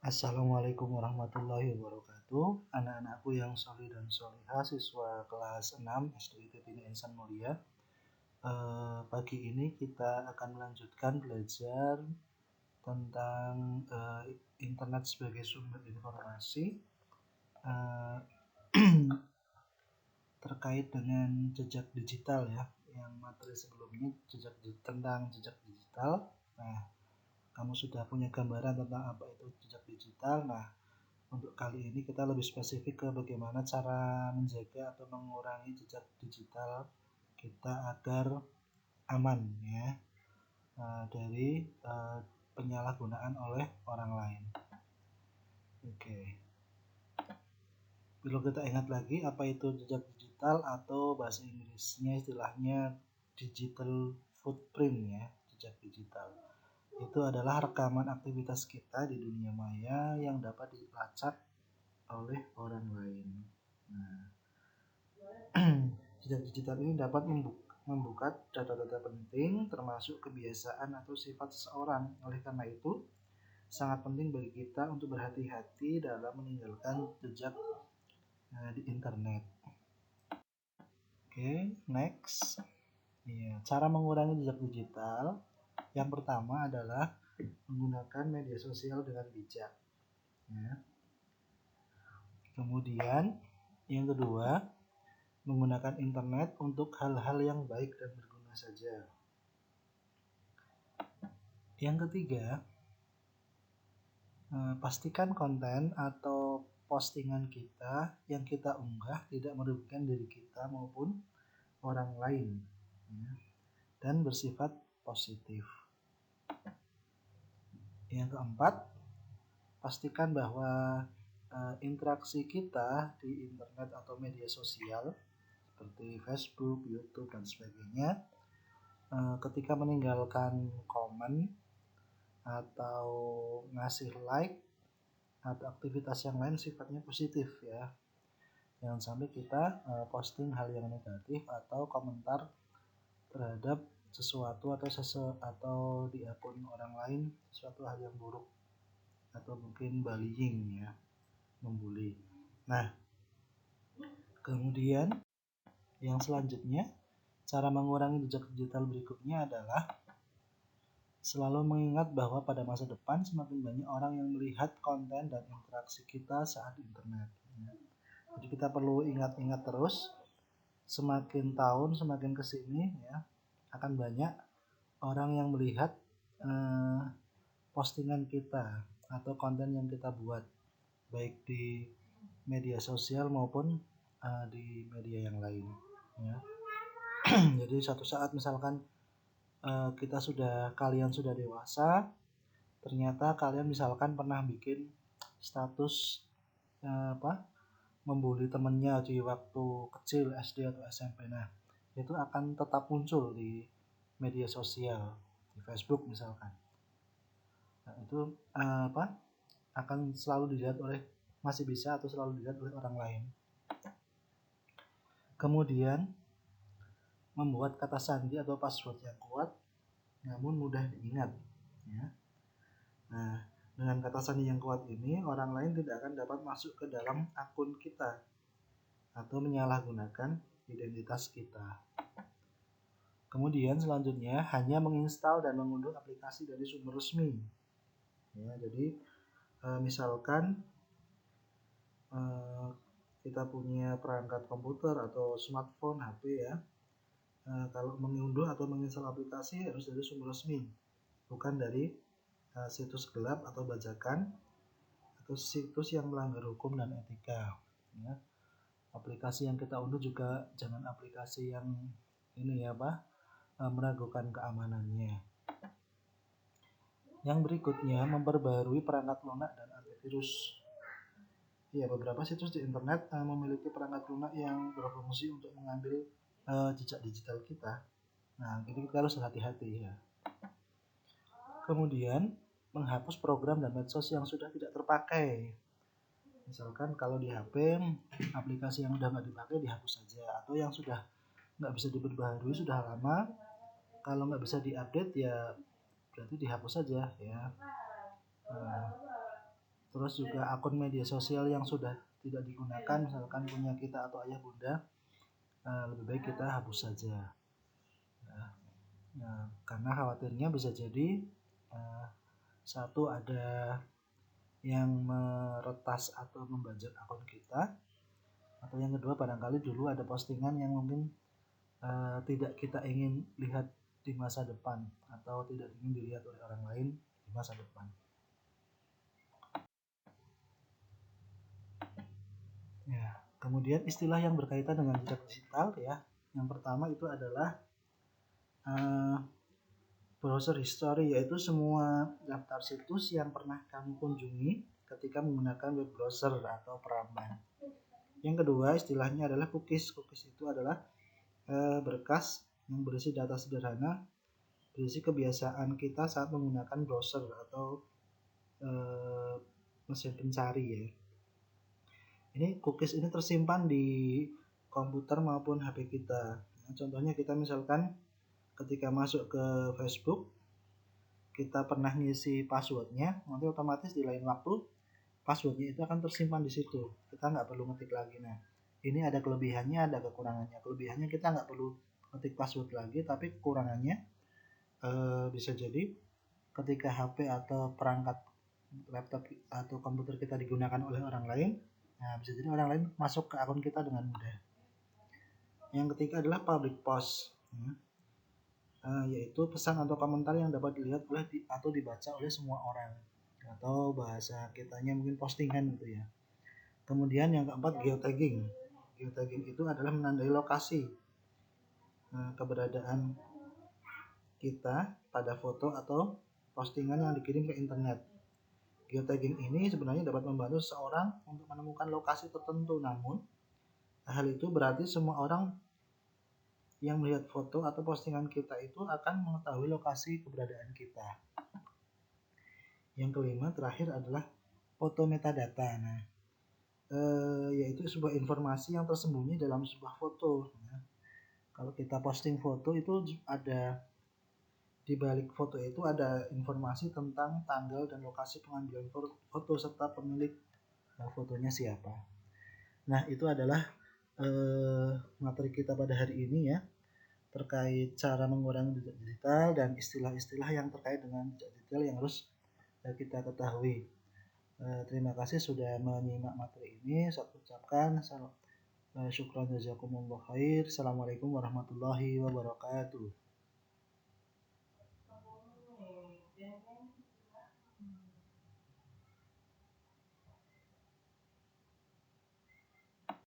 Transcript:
Assalamualaikum warahmatullahi wabarakatuh. Anak-anakku yang solih dan solihah, siswa kelas 6 SD ITB Insan Mulia. Pagi ini kita akan melanjutkan belajar tentang internet sebagai sumber informasi terkait dengan jejak digital ya. Yang materi sebelumnya tentang jejak digital. Nah, kamu sudah punya gambaran tentang apa itu jejak digital. Nah, untuk kali ini kita lebih spesifik ke bagaimana cara menjaga atau mengurangi jejak digital kita agar aman ya dari penyalahgunaan oleh orang lain. Oke. Perlu kita ingat lagi apa itu jejak digital atau bahasa Inggrisnya istilahnya digital footprint ya, jejak digital. Itu adalah rekaman aktivitas kita di dunia maya yang dapat dilacak oleh orang lain. Nah, jejak digital ini dapat membuka data-data penting termasuk kebiasaan atau sifat seseorang. Oleh karena itu, sangat penting bagi kita untuk berhati-hati dalam meninggalkan jejak di internet. Oke, next. Ya, cara mengurangi jejak digital yang pertama adalah menggunakan media sosial dengan bijak. Ya. Kemudian yang kedua, menggunakan internet untuk hal-hal yang baik dan berguna saja. Yang ketiga, pastikan konten atau postingan kita yang kita unggah tidak merugikan diri kita maupun orang lain ya, dan bersifat positif. Yang keempat, pastikan bahwa interaksi kita di internet atau media sosial seperti Facebook, YouTube, dan sebagainya ketika meninggalkan komen atau ngasih like atau aktivitas yang lain sifatnya positif ya. Jangan sampai kita posting hal yang negatif atau komentar terhadap sesuatu atau di akun orang lain suatu hal yang buruk atau mungkin bullying ya, membuli. Nah, kemudian yang selanjutnya, cara mengurangi jejak digital berikutnya adalah selalu mengingat bahwa pada masa depan semakin banyak orang yang melihat konten dan interaksi kita saat internet. Jadi kita perlu ingat-ingat terus, semakin tahun semakin kesini ya akan banyak orang yang melihat postingan kita atau konten yang kita buat baik di media sosial maupun di media yang lain ya. Jadi suatu saat misalkan kalian sudah dewasa, ternyata kalian misalkan pernah bikin status membuli temennya di waktu kecil SD atau SMP. Nah, itu akan tetap muncul di media sosial, di Facebook misalkan. Nah, itu akan selalu dilihat masih bisa atau selalu dilihat oleh orang lain. Kemudian membuat kata sandi atau password yang kuat namun mudah diingat ya. Nah, dengan kata sandi yang kuat ini orang lain tidak akan dapat masuk ke dalam akun kita atau menyalahgunakan identitas kita. Kemudian selanjutnya hanya menginstal dan mengunduh aplikasi dari sumber resmi ya. Jadi misalkan kita punya perangkat komputer atau smartphone, HP ya. Kalau mengunduh atau menginstal aplikasi harus dari sumber resmi, bukan dari situs gelap atau bajakan atau situs yang melanggar hukum dan etika ya. Aplikasi yang kita unduh juga jangan aplikasi yang meragukan keamanannya. Yang berikutnya, memperbarui perangkat lunak dan antivirus. Ya, beberapa situs di internet memiliki perangkat lunak yang berfungsi untuk mengambil jejak digital kita. Nah, ini kita harus hati-hati ya. Kemudian, menghapus program dan medsos yang sudah tidak terpakai. Misalkan kalau di HP, aplikasi yang sudah nggak dipakai dihapus saja. Atau yang sudah nggak bisa diperbaharui, sudah lama, kalau nggak bisa diupdate ya berarti dihapus saja ya. Terus juga akun media sosial yang sudah tidak digunakan, misalkan punya kita atau ayah bunda, lebih baik kita hapus saja. Karena khawatirnya bisa jadi satu, ada yang meretas atau membajak akun kita, atau yang kedua barangkali dulu ada postingan yang mungkin tidak kita ingin lihat di masa depan atau tidak ingin dilihat oleh orang lain di masa depan. Ya, kemudian istilah yang berkaitan dengan jejak digital ya, yang pertama itu adalah browser history, yaitu semua daftar situs yang pernah kamu kunjungi ketika menggunakan web browser atau peramah. Yang kedua istilahnya adalah cookies. Cookies itu adalah berkas yang berisi data sederhana, berisi kebiasaan kita saat menggunakan browser atau mesin pencari ya. Ini cookies ini tersimpan di komputer maupun HP kita. Nah, contohnya kita misalkan ketika masuk ke Facebook, kita pernah ngisi passwordnya, nanti otomatis di lain waktu passwordnya itu akan tersimpan di situ. Kita nggak perlu ngetik lagi. Nah, ini ada kelebihannya, ada kekurangannya. Kelebihannya kita nggak perlu ngetik password lagi, tapi kekurangannya bisa jadi ketika HP atau perangkat laptop atau komputer kita digunakan oleh orang lain, nah bisa jadi orang lain masuk ke akun kita dengan mudah. Yang ketiga adalah public post, yaitu pesan atau komentar yang dapat dilihat oleh atau dibaca oleh semua orang, atau bahasa kitanya mungkin postingan gitu ya. Kemudian yang keempat, geotagging. Geotagging itu adalah menandai lokasi keberadaan kita pada foto atau postingan yang dikirim ke internet. Geotagging ini sebenarnya dapat membantu seseorang untuk menemukan lokasi tertentu, namun hal itu berarti semua orang yang melihat foto atau postingan kita itu akan mengetahui lokasi keberadaan kita. Yang kelima terakhir adalah foto metadata. Nah, yaitu sebuah informasi yang tersembunyi dalam sebuah foto. Nah, kalau kita posting foto itu ada di balik foto itu ada informasi tentang tanggal dan lokasi pengambilan foto serta pemilik fotonya siapa. Nah, itu adalah materi kita pada hari ini ya, terkait cara mengurangi jejak digital dan istilah-istilah yang terkait dengan jejak digital yang harus kita ketahui. Terima kasih sudah menyimak materi ini. Saya ucapkan syukran jazakumullah khair. Assalamualaikum warahmatullahi wabarakatuh.